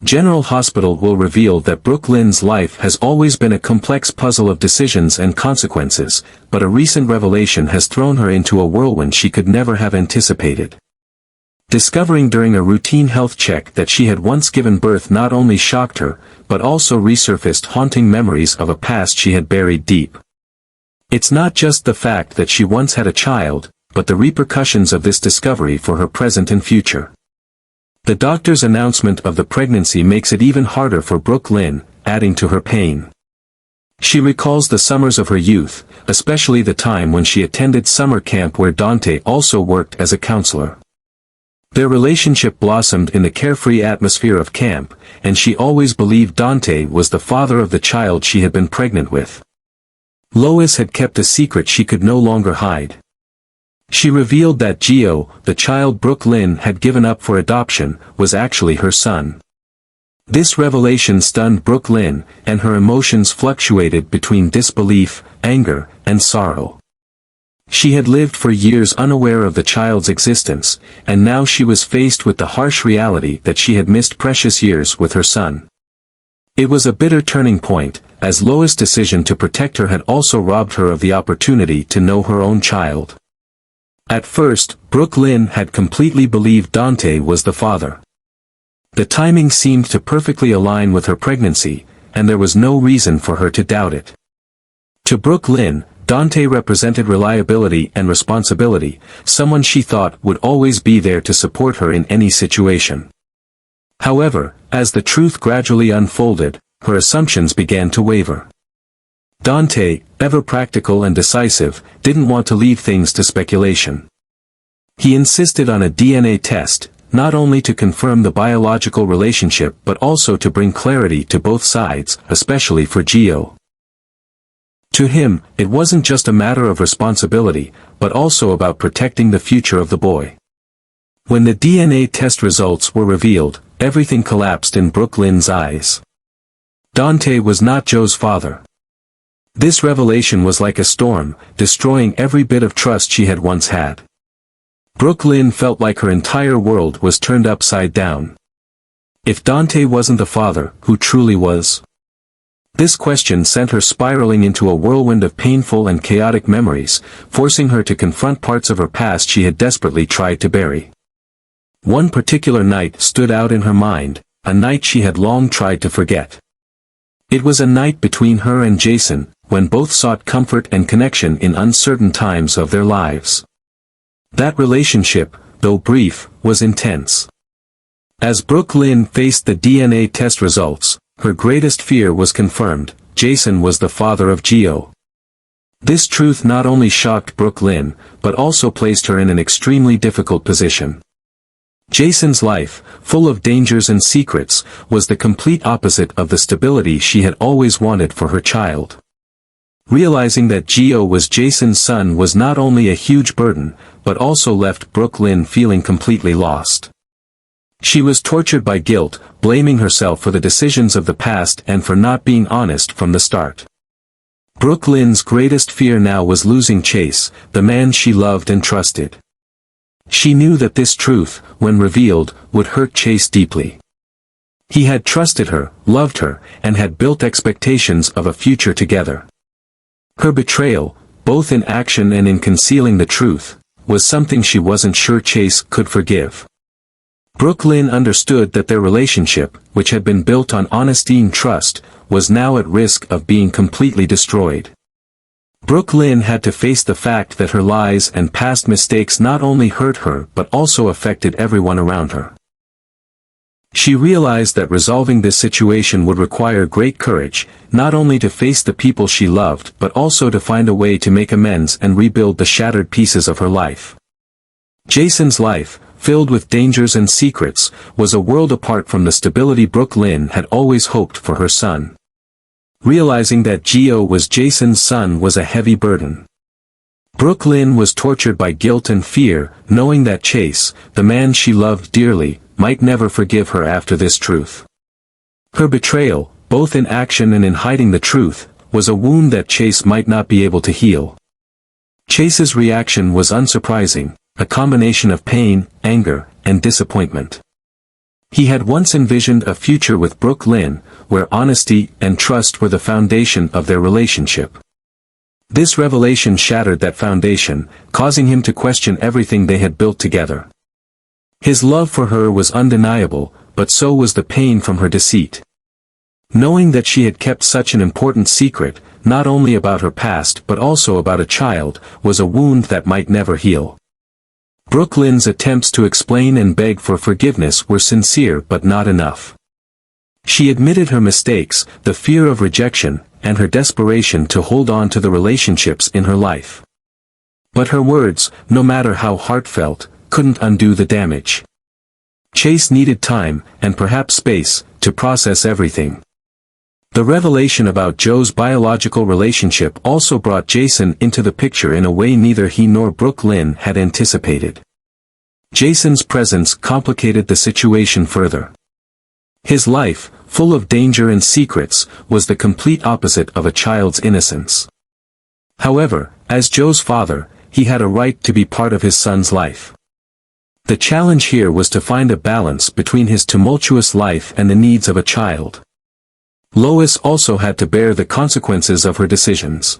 General Hospital will reveal that Brooke Lynn's life has always been a complex puzzle of decisions and consequences, but a recent revelation has thrown her into a whirlwind she could never have anticipated. Discovering during a routine health check that she had once given birth not only shocked her, but also resurfaced haunting memories of a past she had buried deep. It's not just the fact that she once had a child, but the repercussions of this discovery for her present and future. The doctor's announcement of the pregnancy makes it even harder for Brooke Lynn, adding to her pain. She recalls the summers of her youth, especially the time when she attended summer camp where Dante also worked as a counselor. Their relationship blossomed in the carefree atmosphere of camp, and she always believed Dante was the father of the child she had been pregnant with. Lois had kept a secret she could no longer hide. She revealed that Gio, the child Brooke Lynn had given up for adoption, was actually her son. This revelation stunned Brooke Lynn, and her emotions fluctuated between disbelief, anger, and sorrow. She had lived for years unaware of the child's existence, and now she was faced with the harsh reality that she had missed precious years with her son. It was a bitter turning point, as Lois' decision to protect her had also robbed her of the opportunity to know her own child. At first, Brooke Lynn had completely believed Dante was the father. The timing seemed to perfectly align with her pregnancy, and there was no reason for her to doubt it. To Brooke Lynn, Dante represented reliability and responsibility, someone she thought would always be there to support her in any situation. However, as the truth gradually unfolded, her assumptions began to waver. Dante, ever practical and decisive, didn't want to leave things to speculation. He insisted on a DNA test, not only to confirm the biological relationship but also to bring clarity to both sides, especially for Gio. To him, it wasn't just a matter of responsibility, but also about protecting the future of the boy. When the DNA test results were revealed, everything collapsed in Brooke Lynn's eyes. Dante was not Joe's father. This revelation was like a storm, destroying every bit of trust she had once had. Brooke Lynn felt like her entire world was turned upside down. If Dante wasn't the father, who truly was? This question sent her spiraling into a whirlwind of painful and chaotic memories, forcing her to confront parts of her past she had desperately tried to bury. One particular night stood out in her mind, a night she had long tried to forget. It was a night between her and Jason, when both sought comfort and connection in uncertain times of their lives. That relationship, though brief, was intense. As Brooke Lynn faced the DNA test results, her greatest fear was confirmed: Jason was the father of Gio. This truth not only shocked Brooke Lynn, but also placed her in an extremely difficult position. Jason's life, full of dangers and secrets, was the complete opposite of the stability she had always wanted for her child. Realizing that Gio was Jason's son was not only a huge burden, but also left Brooke Lynn feeling completely lost. She was tortured by guilt, blaming herself for the decisions of the past and for not being honest from the start. Brooke Lynn's greatest fear now was losing Chase, the man she loved and trusted. She knew that this truth, when revealed, would hurt Chase deeply. He had trusted her, loved her, and had built expectations of a future together. Her betrayal, both in action and in concealing the truth, was something she wasn't sure Chase could forgive. Brooke Lynn understood that their relationship, which had been built on honesty and trust, was now at risk of being completely destroyed. Brooke Lynn had to face the fact that her lies and past mistakes not only hurt her but also affected everyone around her. She realized that resolving this situation would require great courage, not only to face the people she loved but also to find a way to make amends and rebuild the shattered pieces of her life. Jason's life, filled with dangers and secrets, was a world apart from the stability Brooke Lynn had always hoped for her son. Realizing that Gio was Jason's son was a heavy burden. Brooke Lynn was tortured by guilt and fear, knowing that Chase, the man she loved dearly, might never forgive her after this truth. Her betrayal, both in action and in hiding the truth, was a wound that Chase might not be able to heal. Chase's reaction was unsurprising, a combination of pain, anger, and disappointment. He had once envisioned a future with Brooke Lynn, where honesty and trust were the foundation of their relationship. This revelation shattered that foundation, causing him to question everything they had built together. His love for her was undeniable, but so was the pain from her deceit. Knowing that she had kept such an important secret, not only about her past but also about a child, was a wound that might never heal. Brooke Lynn's attempts to explain and beg for forgiveness were sincere but not enough. She admitted her mistakes, the fear of rejection, and her desperation to hold on to the relationships in her life. But her words, no matter how heartfelt, couldn't undo the damage. Chase needed time, and perhaps space, to process everything. The revelation about Joe's biological relationship also brought Jason into the picture in a way neither he nor Brooke Lynn had anticipated. Jason's presence complicated the situation further. His life, full of danger and secrets, was the complete opposite of a child's innocence. However, as Joe's father, he had a right to be part of his son's life. The challenge here was to find a balance between his tumultuous life and the needs of a child. Lois also had to bear the consequences of her decisions.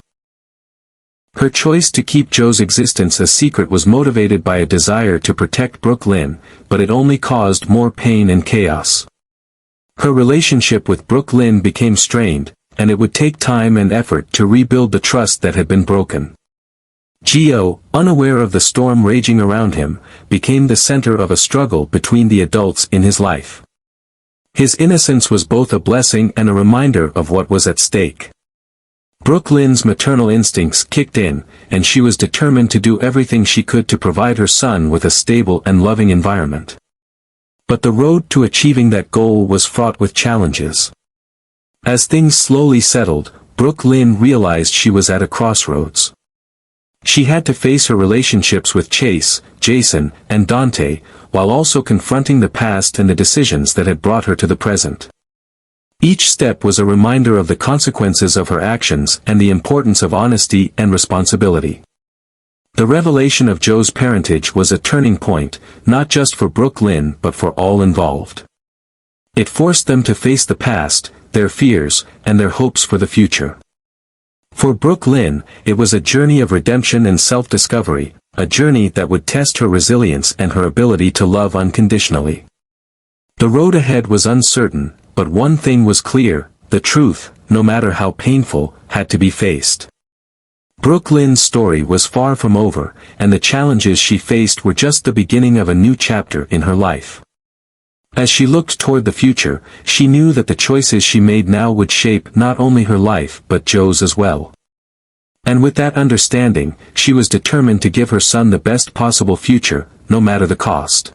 Her choice to keep Joe's existence a secret was motivated by a desire to protect Brooke Lynn, but it only caused more pain and chaos. Her relationship with Brooke Lynn became strained, and it would take time and effort to rebuild the trust that had been broken. Gio, unaware of the storm raging around him, became the center of a struggle between the adults in his life. His innocence was both a blessing and a reminder of what was at stake. Brooke Lynn's maternal instincts kicked in, and she was determined to do everything she could to provide her son with a stable and loving environment. But the road to achieving that goal was fraught with challenges. As things slowly settled, Brooke Lynn realized she was at a crossroads. She had to face her relationships with Chase, Jason, and Dante, while also confronting the past and the decisions that had brought her to the present. Each step was a reminder of the consequences of her actions and the importance of honesty and responsibility. The revelation of Joe's parentage was a turning point, not just for Brooke Lynn but for all involved. It forced them to face the past, their fears, and their hopes for the future. For Brooke Lynn, it was a journey of redemption and self-discovery, a journey that would test her resilience and her ability to love unconditionally. The road ahead was uncertain, but one thing was clear: the truth, no matter how painful, had to be faced. Brooke Lynn's story was far from over, and the challenges she faced were just the beginning of a new chapter in her life. As she looked toward the future, she knew that the choices she made now would shape not only her life but Joe's as well. And with that understanding, she was determined to give her son the best possible future, no matter the cost.